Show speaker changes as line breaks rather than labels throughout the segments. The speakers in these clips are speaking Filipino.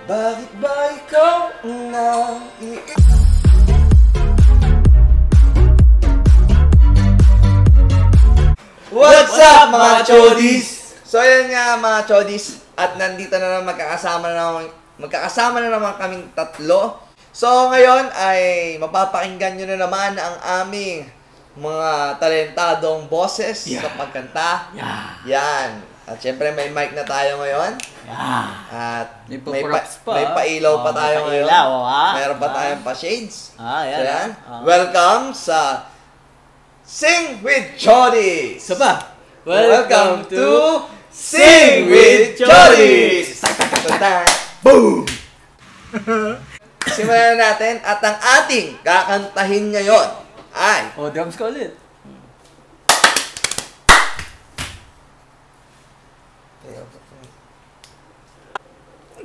Bakit ba ikaw na What's up mga Chodis? So yun nga mga Chodis, at nandito na naman magkakasama na naman kaming tatlo. So ngayon ay mapapakinggan nyo na naman ang aming mga talentadong boses sa pagkanta. Yan. At syempre may mic na tayo ngayon. At may pailaw pa tayo ngayon. Meron pa tayong pa-shades. So yan. Welcome sa Sing with Chodis! Welcome to Sing with Chodis! Boom! Simulan natin at ang ating kakantahin ngayon ay...
drums ko ulit.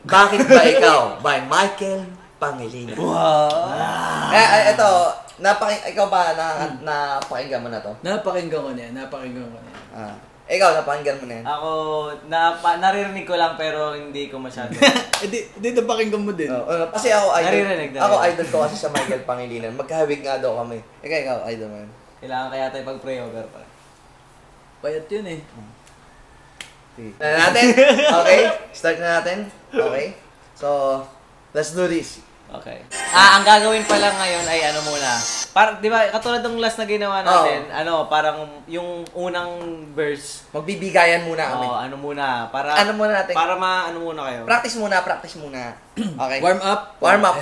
Bakit ba ikaw? By Michael Pangilinan.
Wow!
Ito, ikaw ba napakinggan mo na to?
Napakinggan ko na yan.
Ikaw, napakinggan mo na yan?
Ako, naririnig ko lang pero hindi ko masyado.
Hindi napakinggan mo din.
Kasi ako idol.
Naririnig.
Ako idol ko kasi sa Michael Pangilinan. Magkahawig nga daw kami. Ikaw, idol mo yun.
Kailangan kaya tayo pag-pray-over pa.
Payat yun eh.
Natin? Okay? Start na natin? Okay? So, let's do this.
Okay. Ang gagawin pa lang ngayon ay ano muna. Di ba, katulad ng last na ginawa natin, parang yung unang verse.
Magbibigayan muna kami.
Ano muna. Para,
ano muna natin?
Para ano muna kayo.
Practice muna. Okay.
Warm up.
Warm up.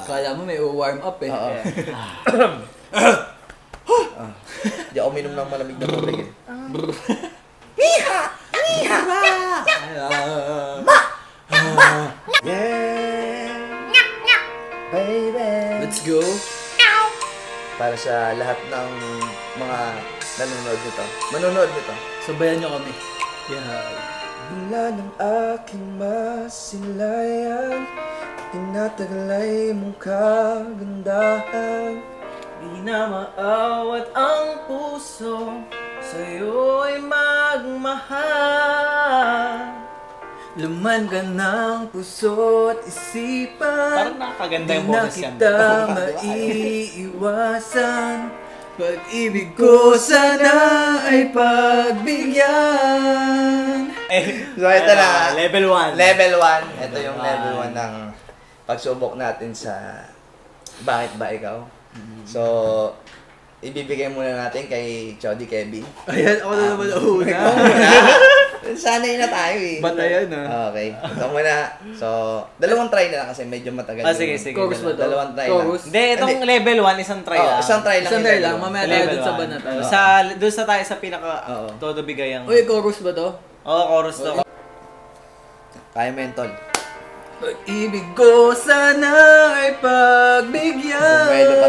Kala mo may warm up eh.
Di ako minom ng malamig na tubig eh. Baby.
Let's go.
Para sa lahat ng mga manonood nito.
Sabayan nyo kami.
Mula ng aking masilayan, tinataglay mong kagandahan.
Di na maawat ang puso, sa'yo'y magmahal.
Laman ka ng puso't isipan.
Parang nakakaganda yung boses yan.
Di na kita maiiwasan. Pag-ibig ko sana ay pagbigyan.
So ito na.
Level 1.
Level 1. Ito yung level 1 ng pagsubok natin sa Bakit Ba Ikaw? So, ibibigay muna natin kay Chody Kevin.
Ayan, ako na naman una.
Sanay na tayo eh.
Batayan
Okay. Ito muna. So, dalawang try na lang kasi medyo matagal.
Sige.
Chorus ba to?
Dalawang try lang.
Hindi, itong level 1, isang try lang.
Isang try lang.
Mamaya tayo dun sa banat.
Doon sa tayo sa pinaka todo bigayang.
Uy, chorus ba to?
Oo, chorus to.
Kaya mo yun, Tol.
Pag-ibig ko sana ay pagbigyan.
Bumelo pa.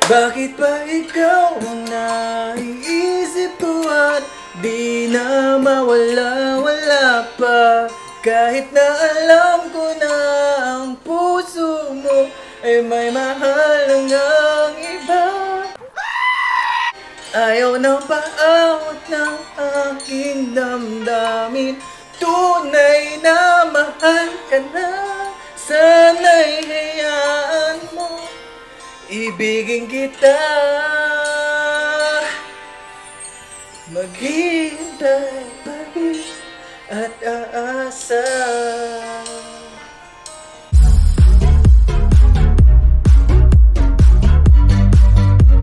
Bakit ba ikaw ang naiisip ko at di na mawala pa? Kahit na alam ko na ang puso mo ay may mahal ng iba. Ayaw na paawat ng aking damdamin. Tunay na mahal ka na. Sana'y hayaan mo ibigin kita. Maghihintay pa rin at aasa.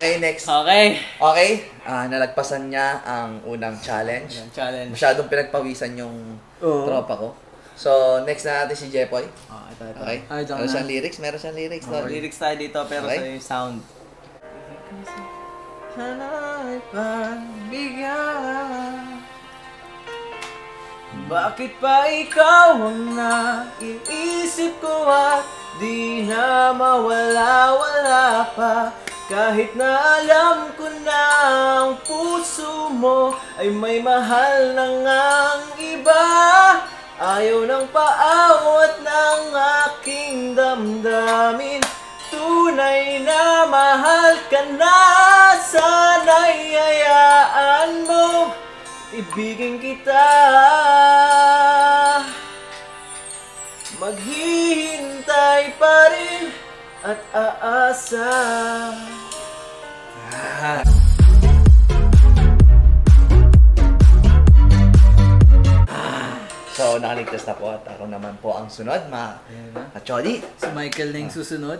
Okay, next.
Okay.
Nalagpasan niya ang unang challenge.
Challenge.
Masyadong pinagpawisan yung tropa ko. So, next na natin si Jepoy.
Ito.
Okay? Meron siyang lyrics.
Lyrics tayo dito pero sa yung sound.
Sana'y pagbigyan.
Bakit pa ikaw ang naiisip ko at di na mawala pa? Kahit na alam ko na ang puso mo ay may mahal na ngang iba. Ayaw nang paawat ng aking damdamin. Tunay na mahal ka na. Sana'y hayaan mo ibigin kita.
at aasa.
So, nakaligtas na po at ako naman po ang sunod, mga kachodi.
Si Michael na yung susunod.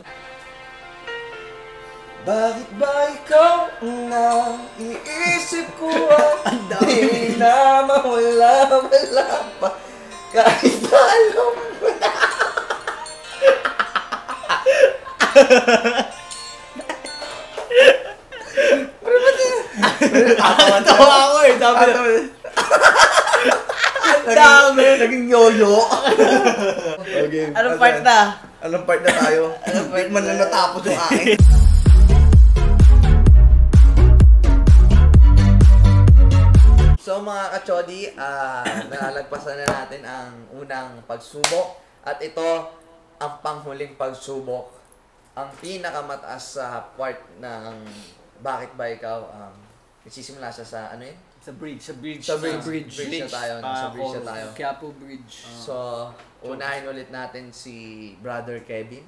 Bakit ba ikaw na iisip ko at di na mawala pa kahit na alam mo na.
Tawa ako eh. Dami.
Naging yoyo. Okay.
Anong part na?
Anong part na tayo? Hindi man na natapos yung akin. So mga kachodi, nalalagpasan na natin ang unang pagsubok. At ito ang panghuling pagsubok. Ang pinakamataas sa part ng Bakit Ba Ikaw? Nagsisimula siya sa ano yun?
Sa bridge.
Sa bridge na tayo. Sa bridge na tayo.
Quiapo Bridge.
So, unahin ulit natin si Brother Kevin.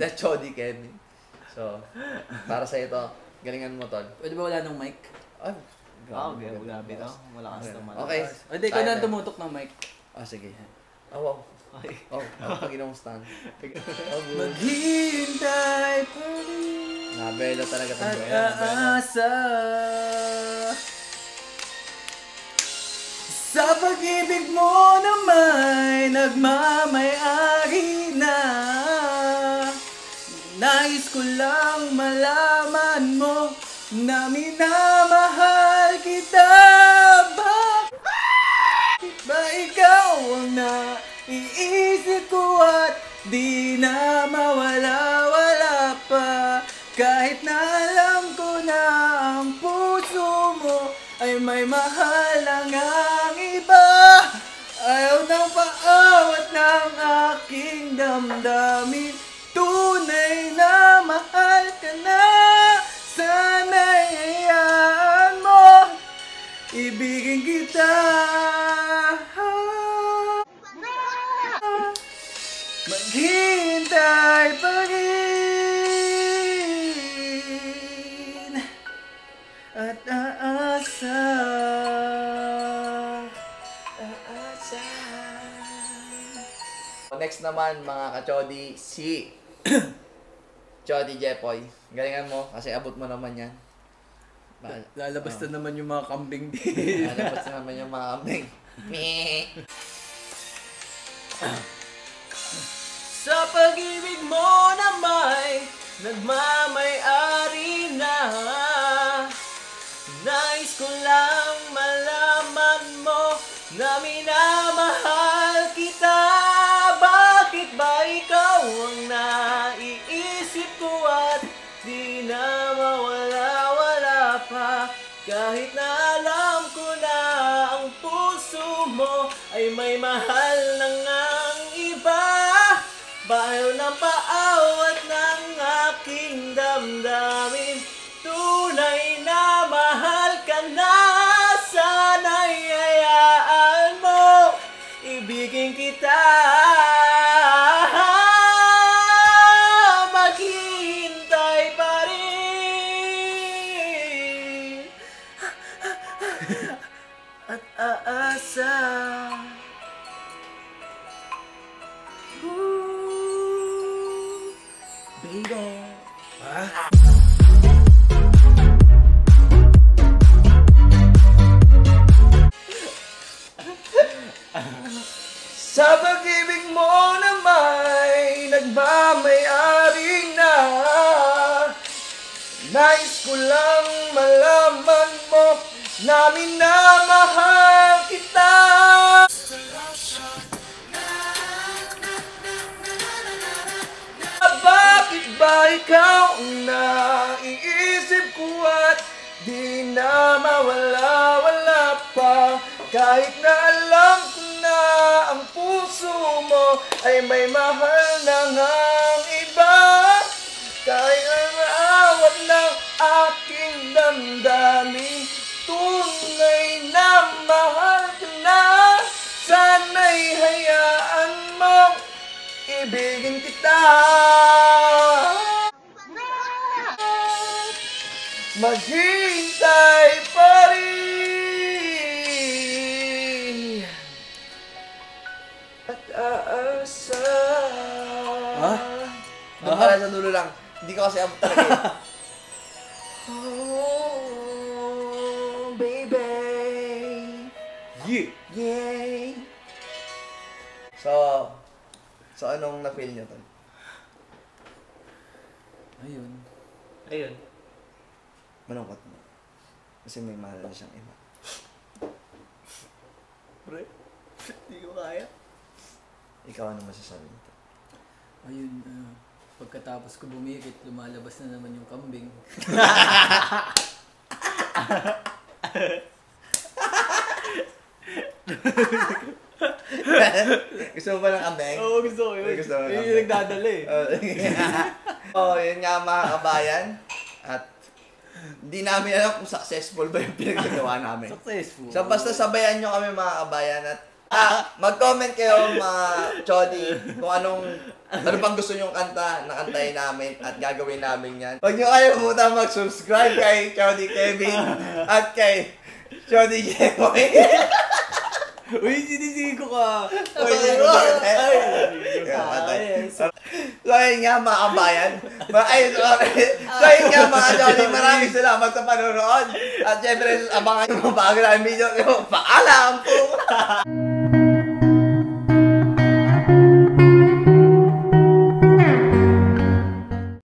The Chodi Kevin. So, para sa ito, galingan mo, Tol.
Pwede ba wala ng mic?
Ay,
Grabe to. Malakas naman.
Okay.
Hindi, ikaw na tumutok ng mic.
Sige. Oh, wow. Pag ginawang stand.
Maghihintay pa rin
Nabelo talaga
at
itong
aasa sa pag-ibig mo na may nagmamay-ari na. Nais ko lang malaman mo na minamahal kita. Bakit ba ikaw ang naiisip ko at di na mawala pa? Kahit na alam ko na ang puso mo ay may mahal lang ang iba. Ayaw nang paawat ng aking damdamin. Tunay na mahal ka na. Sana'y hayaan mo ibigin kita. Maghintay pa rin at aasa.
Next naman, mga kachodi, si Chodi Jepoy. Galingan mo, kasi abot mo naman yan.
Lalabas na naman yung mga kambing din.
Lalabas na naman yung mga kambing.
Sa pag-ibig mo na may nagmamay-ari na. Nais ko lang malaman mo na minamahal kita. Bakit ba ikaw ang naiisip ko at di na mawala pa? Kahit na alam ko na ang puso mo ay may mahal ng ang iba. Bahaw ng paawat ng aking damdamin. Tunay na mahal ka na. Sana'y hayaan mo ibigin kita. Maghihintay pa rin
At aasa. Baby.
Sa pag-ibig mo na may nagmamay-ari na. Nais ko lang malaman mo na minamahal kita. Bakit ba ikaw ang naiisip ko at di na mawala pa? Kahit na alam ko na ang puso mo ay may mahal na ngang iba. Kahit na maawat ng aking damdamin, tunay na mahal ka na. Sana'y hayaan mo ibigin kita.
Ha?
Doon pala sa dulo lang. Hindi ko kasi abot talaga eh. Oh, baby.
Yeah!
Yay! So anong na-feel niyo tol?
Ayun.
Ayun.
Malungkot mo. Kasi may mahal na siyang iba.
Pre, hindi ko kaya.
Ikaw ano masasabi nito?
Ayun, pagkatapos ko bumikit, lumalabas na naman yung kambing.
Gusto mo ba ng ambeng?
Oo, gusto ko yun.
Gusto mo ng
Yun yung
ambeng?
nagdadala eh.
Yun nga mga kabayan. At hindi namin alam kung successful ba yung pinagagawa namin.
Successful.
So basta sabayan nyo kami mga kabayan at mag-comment kayo mga Chody kung ano pang gusto nyong kanta na kantahin namin at gagawin namin yan. Huwag nyo kayo muna mag-subscribe kay Chody Kevin at kay Chody Jemoy.
Uy, sinisigo ka!
Uy, So yun nga mga kabayan. So yun nga mga Chody, maraming salamat sa panonood. At syempre, abangan yung mga bago namin video. Paalam po!